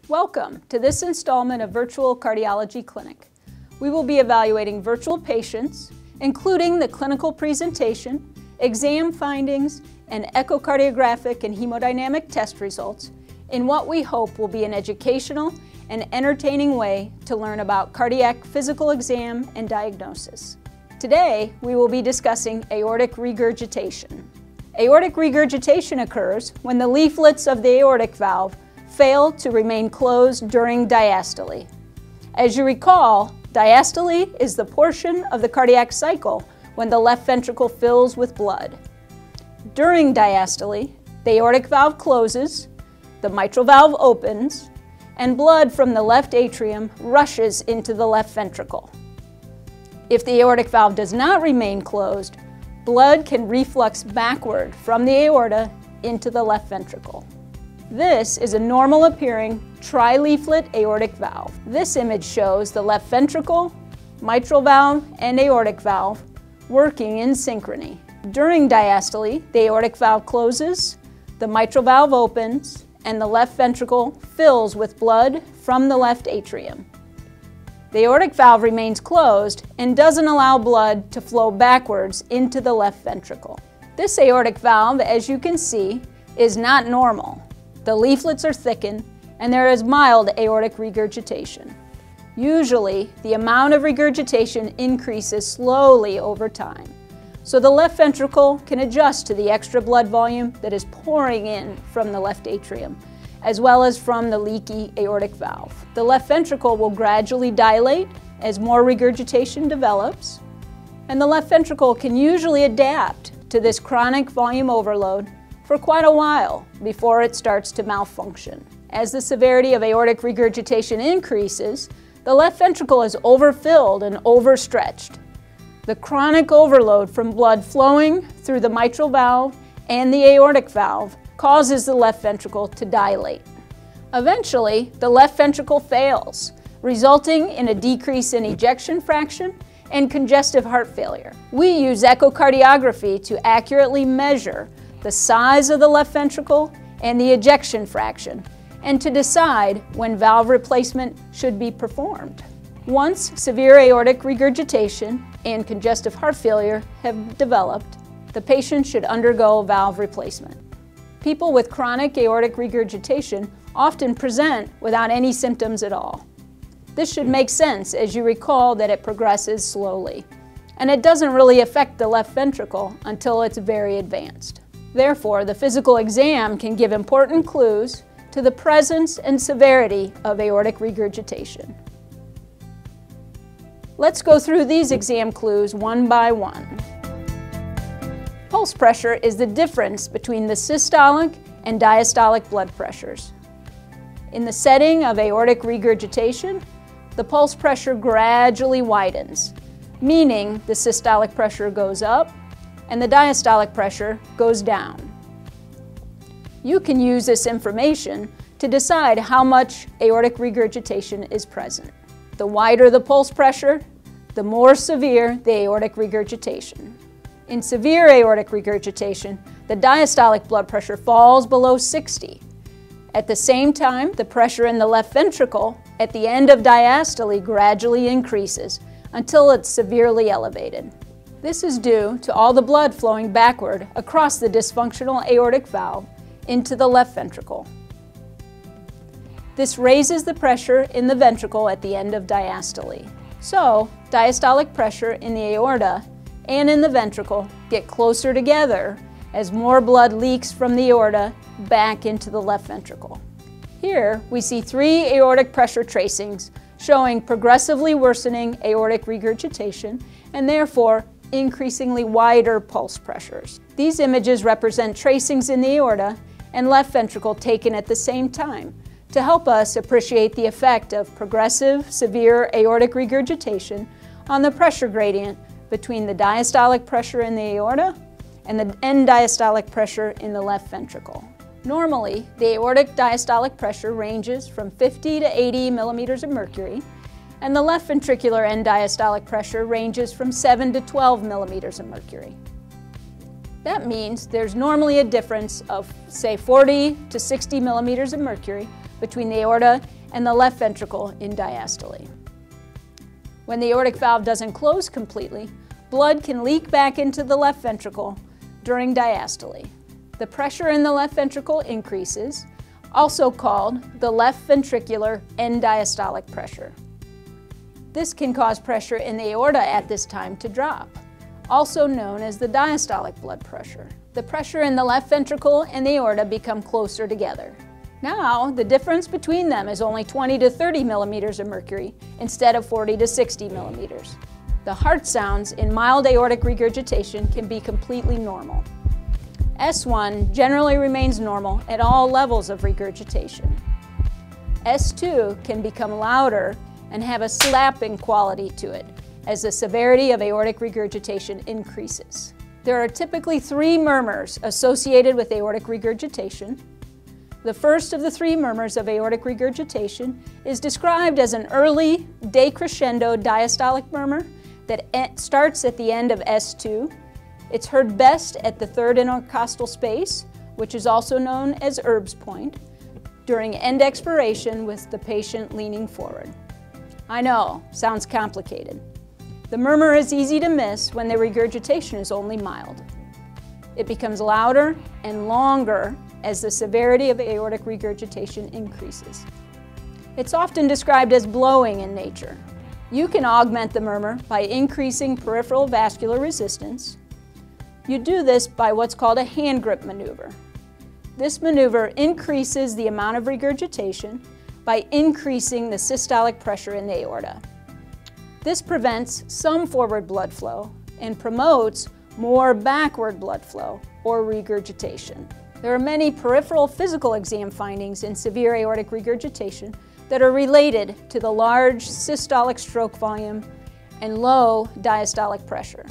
Welcome to this installment of Virtual Cardiology Clinic. We will be evaluating virtual patients, including the clinical presentation, exam findings, and echocardiographic and hemodynamic test results in what we hope will be an educational and entertaining way to learn about cardiac physical exam and diagnosis. Today, we will be discussing aortic regurgitation. Aortic regurgitation occurs when the leaflets of the aortic valve fail to remain closed during diastole. As you recall, diastole is the portion of the cardiac cycle when the left ventricle fills with blood. During diastole, the aortic valve closes, the mitral valve opens, and blood from the left atrium rushes into the left ventricle. If the aortic valve does not remain closed, blood can reflux backward from the aorta into the left ventricle. This is a normal appearing tri-leaflet aortic valve. This image shows the left ventricle, mitral valve, and aortic valve working in synchrony. During diastole, the aortic valve closes, the mitral valve opens, and the left ventricle fills with blood from the left atrium. The aortic valve remains closed and doesn't allow blood to flow backwards into the left ventricle. This aortic valve, as you can see, is not normal. The leaflets are thickened and there is mild aortic regurgitation. Usually, the amount of regurgitation increases slowly over time, so the left ventricle can adjust to the extra blood volume that is pouring in from the left atrium, as well as from the leaky aortic valve. The left ventricle will gradually dilate as more regurgitation develops, and the left ventricle can usually adapt to this chronic volume overload for quite a while before it starts to malfunction. As the severity of aortic regurgitation increases, the left ventricle is overfilled and overstretched. The chronic overload from blood flowing through the mitral valve and the aortic valve causes the left ventricle to dilate. Eventually, the left ventricle fails, resulting in a decrease in ejection fraction and congestive heart failure. We use echocardiography to accurately measure the size of the left ventricle and the ejection fraction, and to decide when valve replacement should be performed. Once severe aortic regurgitation and congestive heart failure have developed, the patient should undergo valve replacement. People with chronic aortic regurgitation often present without any symptoms at all. This should make sense as you recall that it progresses slowly, and it doesn't really affect the left ventricle until it's very advanced. Therefore, the physical exam can give important clues to the presence and severity of aortic regurgitation. Let's go through these exam clues one by one. Pulse pressure is the difference between the systolic and diastolic blood pressures. In the setting of aortic regurgitation, the pulse pressure gradually widens, meaning the systolic pressure goes up and the diastolic pressure goes down. You can use this information to decide how much aortic regurgitation is present. The wider the pulse pressure, the more severe the aortic regurgitation. In severe aortic regurgitation, the diastolic blood pressure falls below 60. At the same time, the pressure in the left ventricle at the end of diastole gradually increases until it's severely elevated. This is due to all the blood flowing backward across the dysfunctional aortic valve into the left ventricle. This raises the pressure in the ventricle at the end of diastole. So, diastolic pressure in the aorta and in the ventricle get closer together as more blood leaks from the aorta back into the left ventricle. Here we see 3 aortic pressure tracings showing progressively worsening aortic regurgitation and therefore increasingly wider pulse pressures. These images represent tracings in the aorta and left ventricle taken at the same time to help us appreciate the effect of progressive severe aortic regurgitation on the pressure gradient between the diastolic pressure in the aorta and the end diastolic pressure in the left ventricle. Normally, the aortic diastolic pressure ranges from 50 to 80 millimeters of mercury, and the left ventricular end diastolic pressure ranges from 7 to 12 millimeters of mercury. That means there's normally a difference of, say, 40 to 60 millimeters of mercury between the aorta and the left ventricle in diastole. When the aortic valve doesn't close completely, blood can leak back into the left ventricle during diastole. The pressure in the left ventricle increases, also called the left ventricular end diastolic pressure. This can cause pressure in the aorta at this time to drop, also known as the diastolic blood pressure. The pressure in the left ventricle and the aorta become closer together. Now, the difference between them is only 20 to 30 millimeters of mercury instead of 40 to 60 millimeters. The heart sounds in mild aortic regurgitation can be completely normal. S1 generally remains normal at all levels of regurgitation. S2 can become louder and have a slapping quality to it as the severity of aortic regurgitation increases. There are typically 3 murmurs associated with aortic regurgitation. The first of the 3 murmurs of aortic regurgitation is described as an early decrescendo diastolic murmur that starts at the end of S2. It's heard best at the third intercostal space, which is also known as Erb's point, during end expiration with the patient leaning forward. I know, sounds complicated. The murmur is easy to miss when the regurgitation is only mild. It becomes louder and longer as the severity of aortic regurgitation increases. It's often described as blowing in nature. You can augment the murmur by increasing peripheral vascular resistance. You do this by what's called a hand grip maneuver. This maneuver increases the amount of regurgitation by increasing the systolic pressure in the aorta. This prevents some forward blood flow and promotes more backward blood flow or regurgitation. There are many peripheral physical exam findings in severe aortic regurgitation that are related to the large systolic stroke volume and low diastolic pressure.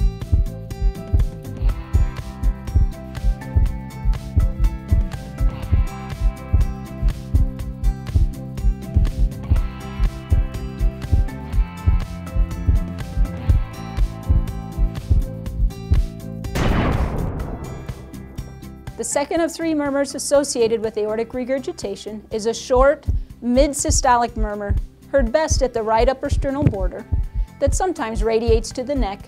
The second of 3 murmurs associated with aortic regurgitation is a short, mid-systolic murmur heard best at the right upper sternal border that sometimes radiates to the neck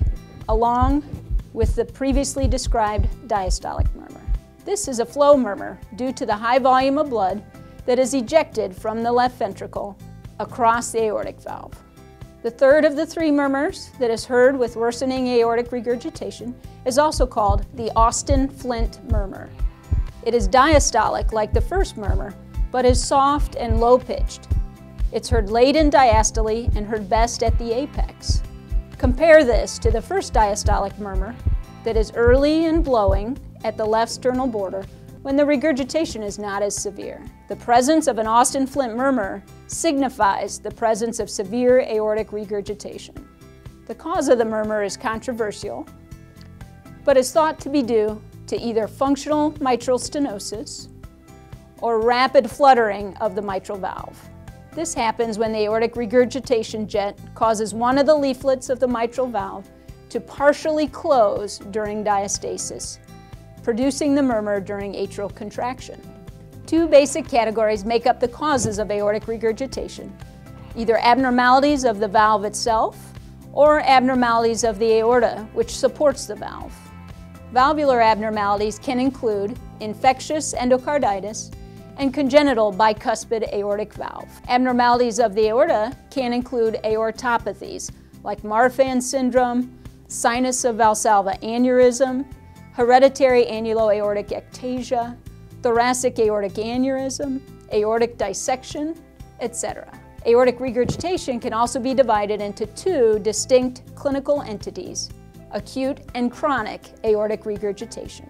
along with the previously described diastolic murmur. This is a flow murmur due to the high volume of blood that is ejected from the left ventricle across the aortic valve. The third of the 3 murmurs that is heard with worsening aortic regurgitation is also called the Austin-Flint murmur. It is diastolic like the first murmur, but is soft and low-pitched. It's heard late in diastole and heard best at the apex. Compare this to the first diastolic murmur that is early and blowing at the left sternal border when the regurgitation is not as severe. The presence of an Austin-Flint murmur signifies the presence of severe aortic regurgitation. The cause of the murmur is controversial, but is thought to be due to either functional mitral stenosis or rapid fluttering of the mitral valve. This happens when the aortic regurgitation jet causes one of the leaflets of the mitral valve to partially close during diastasis, producing the murmur during atrial contraction. 2 basic categories make up the causes of aortic regurgitation, either abnormalities of the valve itself or abnormalities of the aorta, which supports the valve. Valvular abnormalities can include infectious endocarditis and congenital bicuspid aortic valve. Abnormalities of the aorta can include aortopathies like Marfan syndrome, sinus of Valsalva aneurysm, hereditary annuloaortic ectasia, thoracic aortic aneurysm, aortic dissection, etc. Aortic regurgitation can also be divided into 2 distinct clinical entities: acute and chronic aortic regurgitation.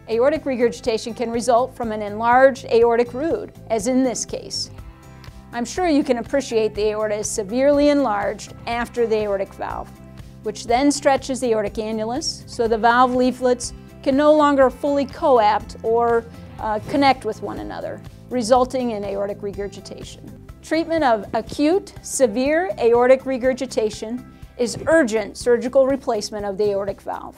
Aortic regurgitation can result from an enlarged aortic root, as in this case. I'm sure you can appreciate the aorta is severely enlarged after the aortic valve, which then stretches the aortic annulus so the valve leaflets can no longer fully coapt or connect with one another, resulting in aortic regurgitation. Treatment of acute, severe aortic regurgitation is urgent surgical replacement of the aortic valve.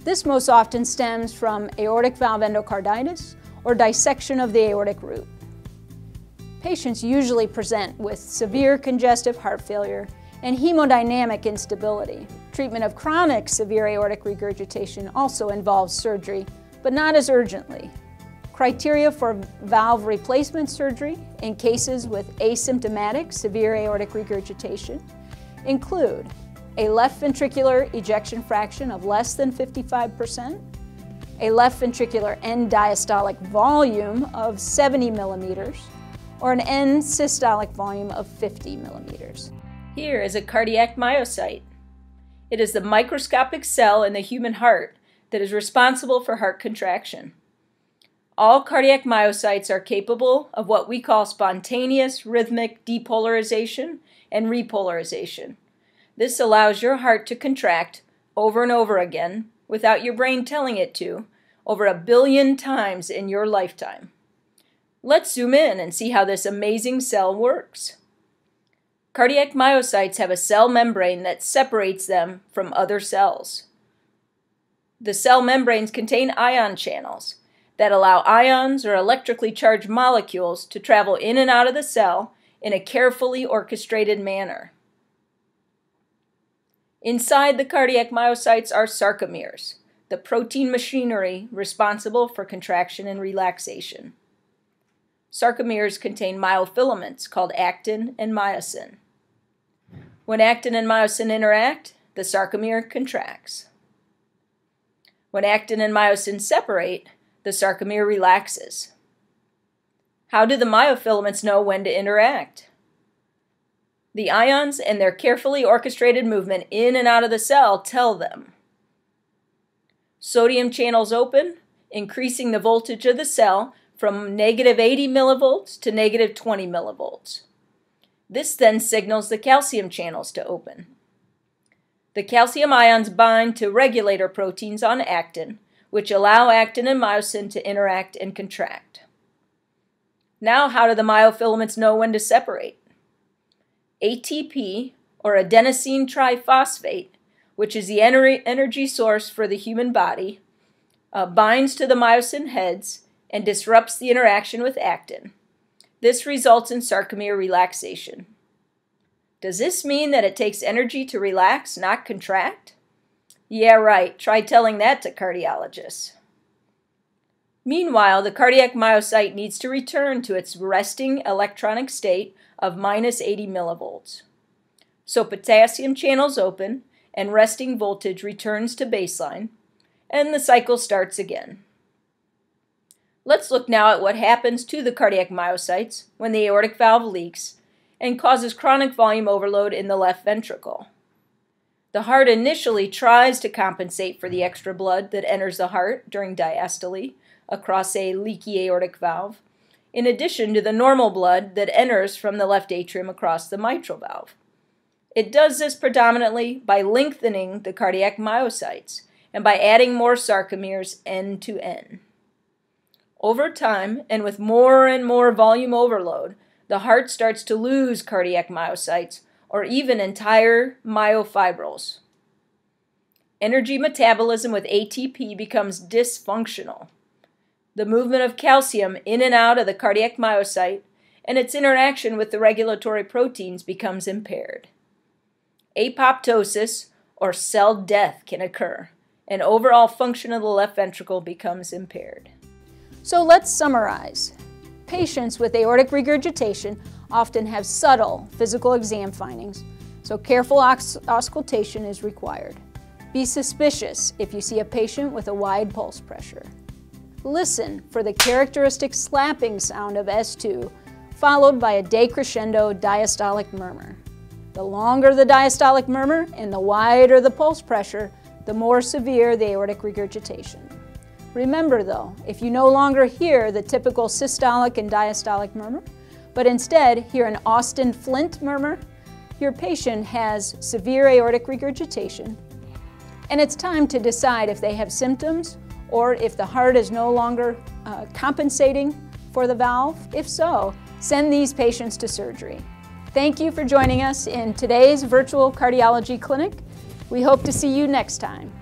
This most often stems from aortic valve endocarditis or dissection of the aortic root. Patients usually present with severe congestive heart failure and hemodynamic instability. Treatment of chronic severe aortic regurgitation also involves surgery, but not as urgently. Criteria for valve replacement surgery in cases with asymptomatic severe aortic regurgitation include a left ventricular ejection fraction of less than 55%, a left ventricular end diastolic volume of 70 millimeters, or an end systolic volume of 50 millimeters. Here is a cardiac myocyte. It is the microscopic cell in the human heart that is responsible for heart contraction. All cardiac myocytes are capable of what we call spontaneous rhythmic depolarization and repolarization. This allows your heart to contract over and over again without your brain telling it to, over 1 billion times in your lifetime. Let's zoom in and see how this amazing cell works. Cardiac myocytes have a cell membrane that separates them from other cells. The cell membranes contain ion channels that allow ions or electrically charged molecules to travel in and out of the cell in a carefully orchestrated manner. Inside the cardiac myocytes are sarcomeres, the protein machinery responsible for contraction and relaxation. Sarcomeres contain myofilaments called actin and myosin. When actin and myosin interact, the sarcomere contracts. When actin and myosin separate, the sarcomere relaxes. How do the myofilaments know when to interact? The ions and their carefully orchestrated movement in and out of the cell tell them. Sodium channels open, increasing the voltage of the cell from -80 millivolts to -20 millivolts. This then signals the calcium channels to open. The calcium ions bind to regulator proteins on actin, which allow actin and myosin to interact and contract. Now, how do the myofilaments know when to separate? ATP, or adenosine triphosphate, which is the energy source for the human body, binds to the myosin heads and disrupts the interaction with actin. This results in sarcomere relaxation. Does this mean that it takes energy to relax, not contract? Yeah, right. Try telling that to cardiologists. Meanwhile, the cardiac myocyte needs to return to its resting electronic state of -80 millivolts. So potassium channels open and resting voltage returns to baseline, and the cycle starts again. Let's look now at what happens to the cardiac myocytes when the aortic valve leaks and causes chronic volume overload in the left ventricle. The heart initially tries to compensate for the extra blood that enters the heart during diastole across a leaky aortic valve, in addition to the normal blood that enters from the left atrium across the mitral valve. It does this predominantly by lengthening the cardiac myocytes and by adding more sarcomeres end to end. Over time, and with more and more volume overload, the heart starts to lose cardiac myocytes or even entire myofibrils. Energy metabolism with ATP becomes dysfunctional. The movement of calcium in and out of the cardiac myocyte and its interaction with the regulatory proteins becomes impaired. Apoptosis, or cell death, can occur, and overall function of the left ventricle becomes impaired. So let's summarize. Patients with aortic regurgitation often have subtle physical exam findings, so careful auscultation is required. Be suspicious if you see a patient with a wide pulse pressure. Listen for the characteristic slapping sound of S2, followed by a decrescendo diastolic murmur. The longer the diastolic murmur and the wider the pulse pressure, the more severe the aortic regurgitation. Remember though, if you no longer hear the typical systolic and diastolic murmur, but instead hear an Austin Flint murmur, your patient has severe aortic regurgitation, and it's time to decide if they have symptoms or if the heart is no longer compensating for the valve. If so, send these patients to surgery. Thank you for joining us in today's virtual cardiology clinic. We hope to see you next time.